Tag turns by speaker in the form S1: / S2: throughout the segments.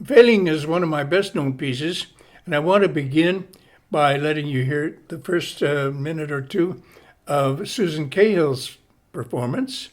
S1: Failing is one of my best known pieces, and I want to begin by letting you hear the first minute or two of Susan Cahill's performance,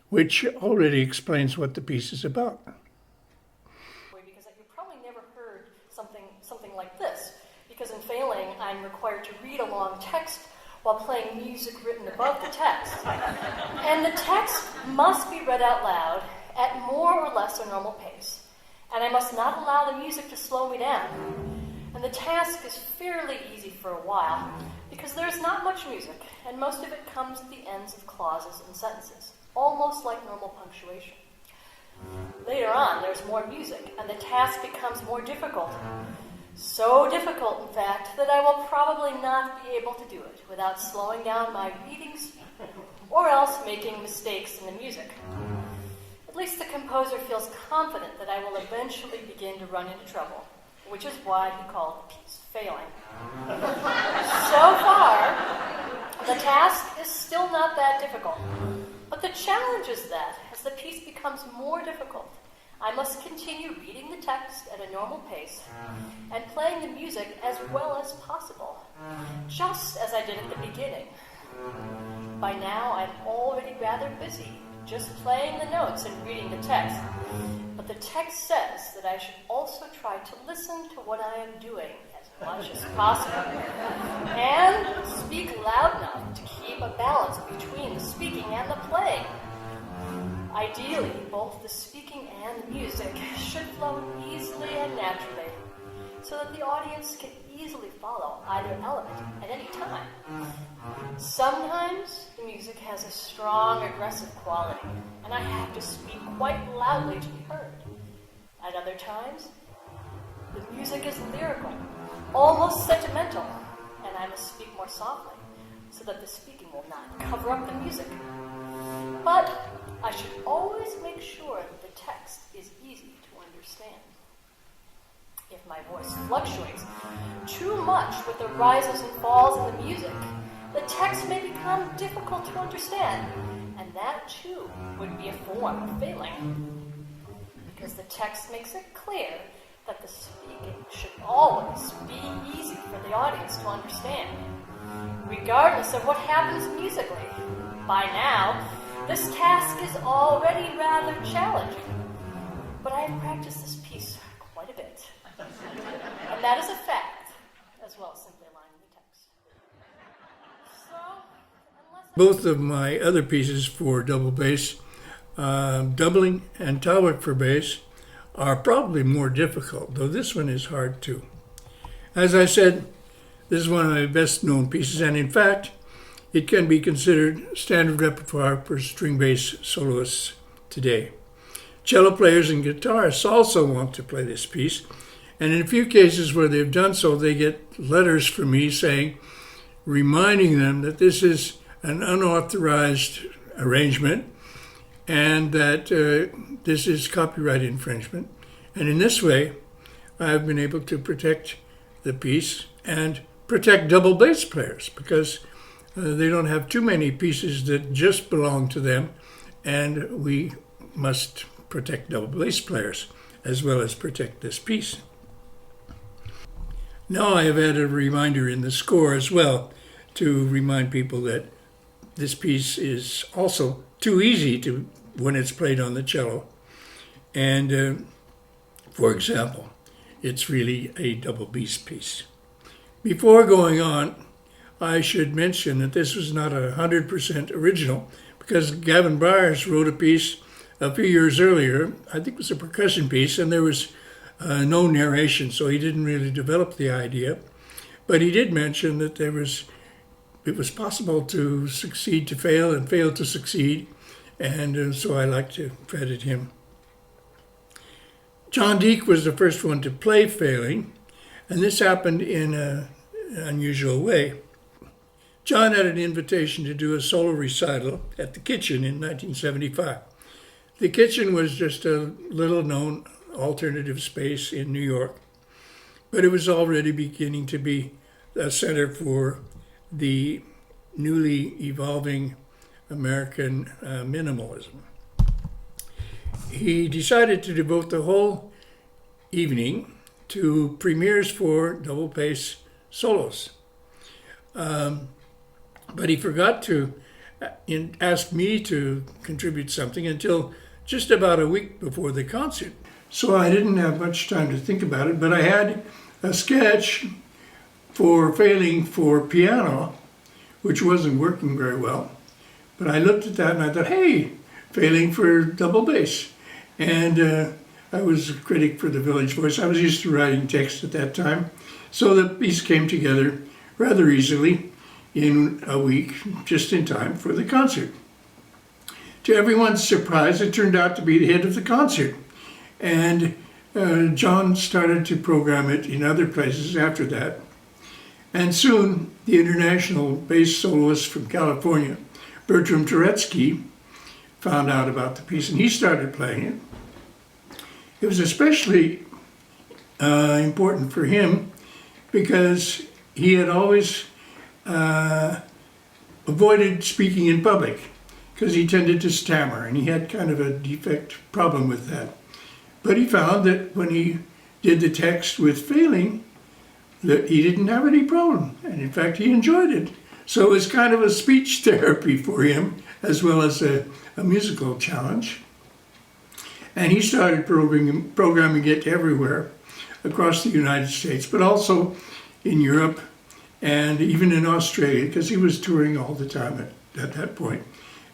S1: which already explains what the piece is about.
S2: Because you probably never heard something like this, because in failing, I'm required to read a long text while playing music written above the text. And the text must be read out loud at more or less a normal pace. And I must not allow the music to slow me down. And the task is fairly easy for a while, because there's not much music, and most of it comes at the ends of clauses and sentences, almost like normal punctuation. Later on, there's more music, and the task becomes more difficult. So difficult, in fact, that I will probably not be able to do it without slowing down my reading speed, or else making mistakes in the music. At least the composer feels confident that I will eventually begin to run into trouble, which is why he called the piece Failing. So far, the task is still not that difficult, but the challenge is that, as the piece becomes more difficult, I must continue reading the text at a normal pace and playing the music as well as possible, just as I did at the beginning. By now, I'm already rather busy, just playing the notes and reading the text. But the text says that I should also try to listen to what I am doing as much as possible, and speak loud enough to keep a balance between the speaking and the playing. Ideally, both the speaking and the music should flow easily and naturally, so that the audience can easily follow either element at any time. Sometimes the music has a strong, aggressive quality, and I have to speak quite loudly to be heard. At other times, the music is lyrical, almost sentimental, and I must speak more softly, so that the speaking will not cover up the music. But I should always make sure that the text is easy to understand. If my voice fluctuates too much with the rises and falls in the music, the text may become difficult to understand, and that too would be a form of failing. Because the text makes it clear that the speaking should always be easy for the audience to understand, regardless of what happens musically. By now, this task is already rather challenging, but I have practiced this piece quite a bit. And that is a fact, as well as simply aligning the text.
S1: Both of my other pieces for double bass, doubling and towel for bass, are probably more difficult, though this one is hard too. As I said, this is one of my best known pieces, and in fact, it can be considered standard repertoire for string bass soloists today. Cello players and guitarists also want to play this piece, and in a few cases where they've done so, they get letters from me reminding them that this is an unauthorized arrangement and that this is copyright infringement. And in this way, I've been able to protect the piece and protect double bass players, because they don't have too many pieces that just belong to them, and we must protect double bass players as well as protect this piece. Now I have added a reminder in the score as well to remind people that this piece is also too easy to when it's played on the cello. And for example, it's really a double bass piece. Before going on, I should mention that this was not 100% original, because Gavin Bryars wrote a piece a few years earlier. I think it was a percussion piece, and there was no narration, so he didn't really develop the idea. But he did mention that it was possible to succeed to fail and fail to succeed, and so I like to credit him. John Deek was the first one to play Failing, and this happened in an unusual way. John had an invitation to do a solo recital at the Kitchen in 1975. The Kitchen was just a little-known alternative space in New York, but it was already beginning to be a center for the newly evolving American minimalism. He decided to devote the whole evening to premieres for double bass solos. But he forgot to ask me to contribute something until just about a week before the concert. So I didn't have much time to think about it, but I had a sketch for failing for piano, which wasn't working very well. But I looked at that and I thought, hey, failing for double bass. And I was a critic for the Village Voice. I was used to writing text at that time. So the piece came together rather easily in a week, just in time for the concert. To everyone's surprise, it turned out to be the hit of the concert. And John started to program it in other places after that. And soon, the international bass soloist from California, Bertram Turetsky, found out about the piece and he started playing it. It was especially important for him because he had always avoided speaking in public because he tended to stammer and he had kind of a defect problem with that. But he found that when he did the text with failing, that he didn't have any problem. And in fact, he enjoyed it. So it was kind of a speech therapy for him as well as a musical challenge. And he started programming it everywhere across the United States, but also in Europe and even in Australia, because he was touring all the time at that point.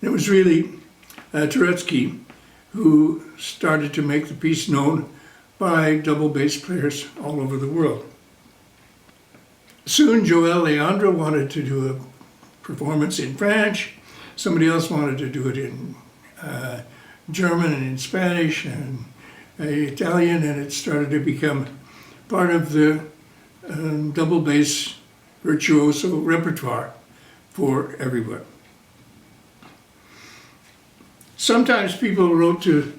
S1: And it was really Turetsky who started to make the piece known by double bass players all over the world. Soon Joel Leandro wanted to do a performance in French. Somebody else wanted to do it in German and in Spanish and Italian, and it started to become part of the double bass virtuoso repertoire for everyone. Sometimes people wrote to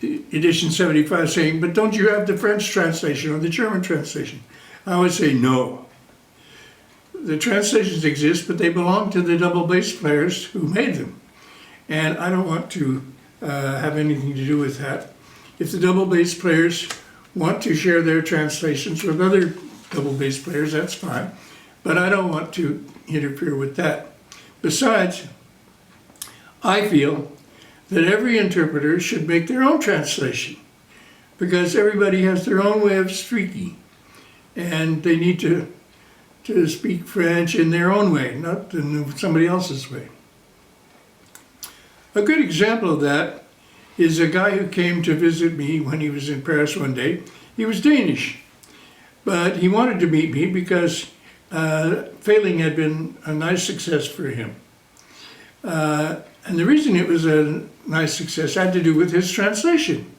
S1: edition 75 saying, but don't you have the French translation or the German translation? I always say no. The translations exist, but they belong to the double bass players who made them. And I don't want to have anything to do with that. If the double bass players want to share their translations with other double bass players, that's fine. But I don't want to interfere with that. Besides, I feel that every interpreter should make their own translation because everybody has their own way of speaking and they need to speak French in their own way, not in somebody else's way. A good example of that is a guy who came to visit me when he was in Paris one day. He was Danish, but he wanted to meet me because failing had been a nice success for him. And the reason it was a nice success had to do with his translation.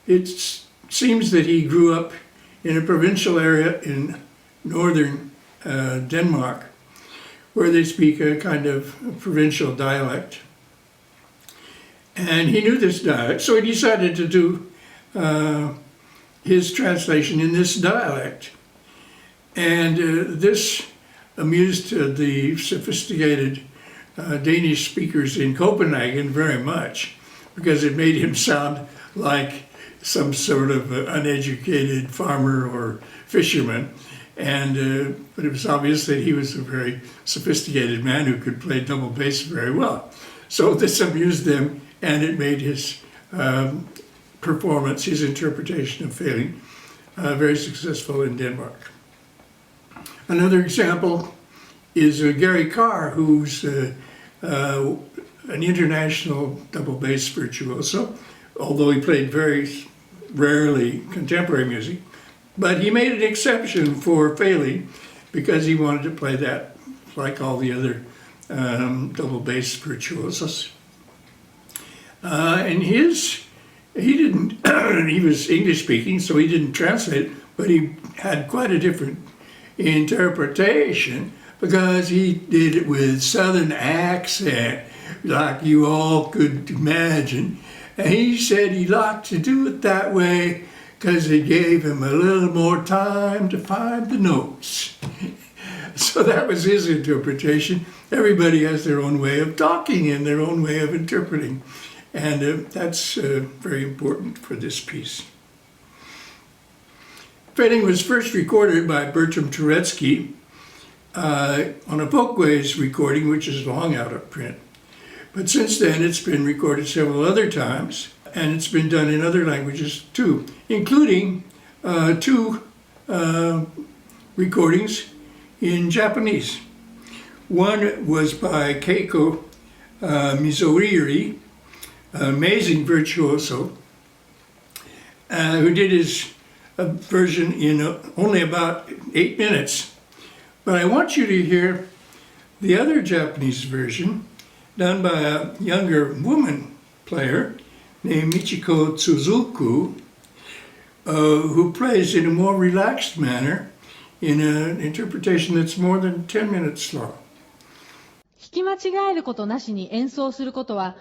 S1: It seems that he grew up in a provincial area in northern Denmark, where they speak a kind of provincial dialect. And he knew this dialect, so he decided to do his translation in this dialect. And this amused the sophisticated Danish speakers in Copenhagen very much, because it made him sound like some sort of uneducated farmer or fisherman. And but it was obvious that he was a very sophisticated man who could play double bass very well. So this amused them, and it made his performance, his interpretation of failing, very successful in Denmark. Another example is Gary Carr, who's an international double bass virtuoso, although he played very rarely contemporary music. But he made an exception for failing because he wanted to play that like all the other double bass virtuosos. And he was English speaking, so he didn't translate, but he had quite a different interpretation because he did it with Southern accent, like you all could imagine. And he said he liked to do it that way because it gave him a little more time to find the notes. So that was his interpretation. Everybody has their own way of talking and their own way of interpreting. And that's very important for this piece. Failing was first recorded by Bertram Turetsky on a Folkways recording, which is long out of print. But since then, it's been recorded several other times, and it's been done in other languages too, including two recordings in Japanese. One was by Keiko Mizoriri, an amazing virtuoso, who did his version in only about 8 minutes. But I want you to hear the other Japanese version done by a younger woman player named Michiko Tsuzuku, who plays in a more relaxed manner in an interpretation that's more than 10 minutes long.
S3: 聞き間違えることなしに演奏することは、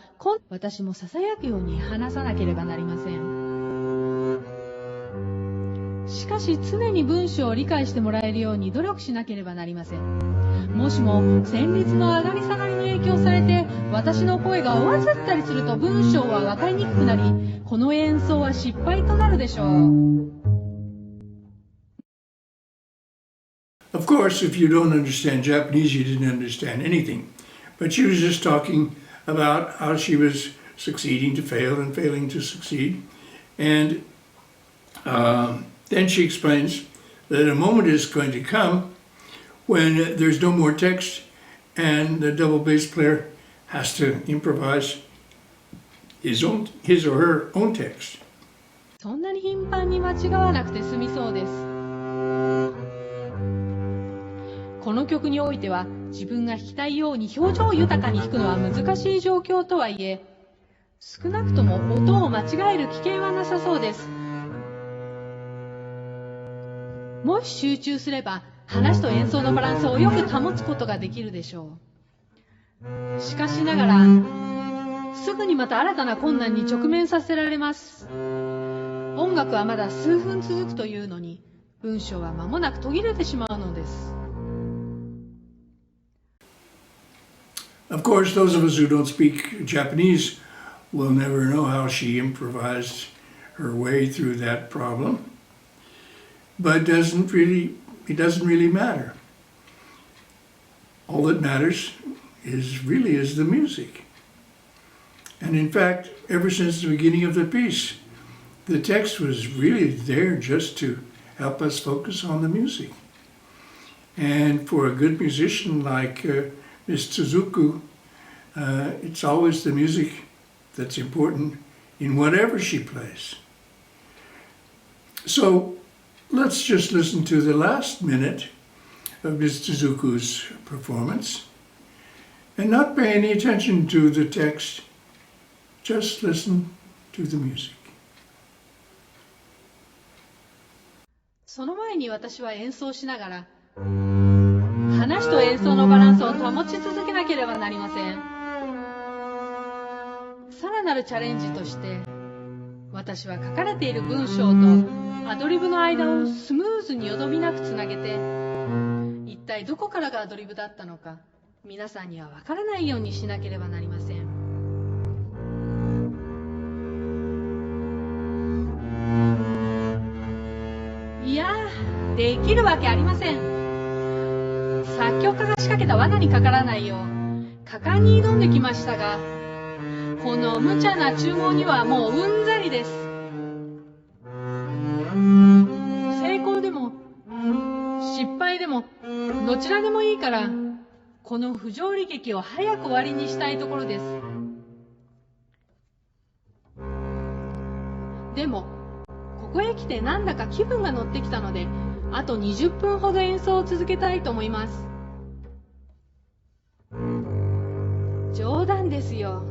S3: 私も囁くように話さなければなりません。しかし常に文章を理解してもらえるように努力しなければなりません。もしも旋律の上がり下がりに影響されて私の声が上ずったりすると文章は分かりにくくなり、この演奏は失敗となるでしょう。
S1: Of course, if you don't understand Japanese, you didn't understand anything. But she was just talking about how she was succeeding to fail and failing to succeed. And then she explains that a moment is going to come when there's no more text and the double bass player has to improvise his or her own text.
S3: そんなに頻繁に間違わなくて済みそうです。この曲においては自分が弾きたいように表情豊かに弾くのは難しい状況とはいえ、少なくとも音を間違える危険はなさそうです。もし集中すれば話と演奏のバランスをよく保つことができるでしょう。しかしながらすぐにまた新たな困難に直面させられます。音楽はまだ数分続くというのに文章は間もなく途切れてしまうのです。
S1: Of course, those of us who don't speak Japanese will never know how she improvised her way through that problem. But it doesn't really matter. All that matters is the music. And in fact, ever since the beginning of the piece, the text was really there just to help us focus on the music. And for a good musician like Miss Tsuzuku, it's always the music that's important in whatever she plays. So let's just listen to the last minute of Miss Tsuzuku's performance and not pay any attention to the text, just listen to the music.
S3: その前に私は演奏しながら話と演奏のバランスを保ち続けなければなりません。さらなるチャレンジとして私は書かれている文章とアドリブの間をスムーズによどみなくつなげて、一体どこからがアドリブだったのか皆さんには分からないようにしなければなりません。いやー、できるわけありません。作曲家が仕掛けた罠にかからないよう果敢に挑んできましたが、この無茶な注文にはもううんざりです。成功でも失敗でもどちらでもいいからこの不条理劇を早く終わりにしたいところです。でもここへ来てなんだか気分が乗ってきたので、あと20分ほど演奏を続けたいと思います。冗談ですよ。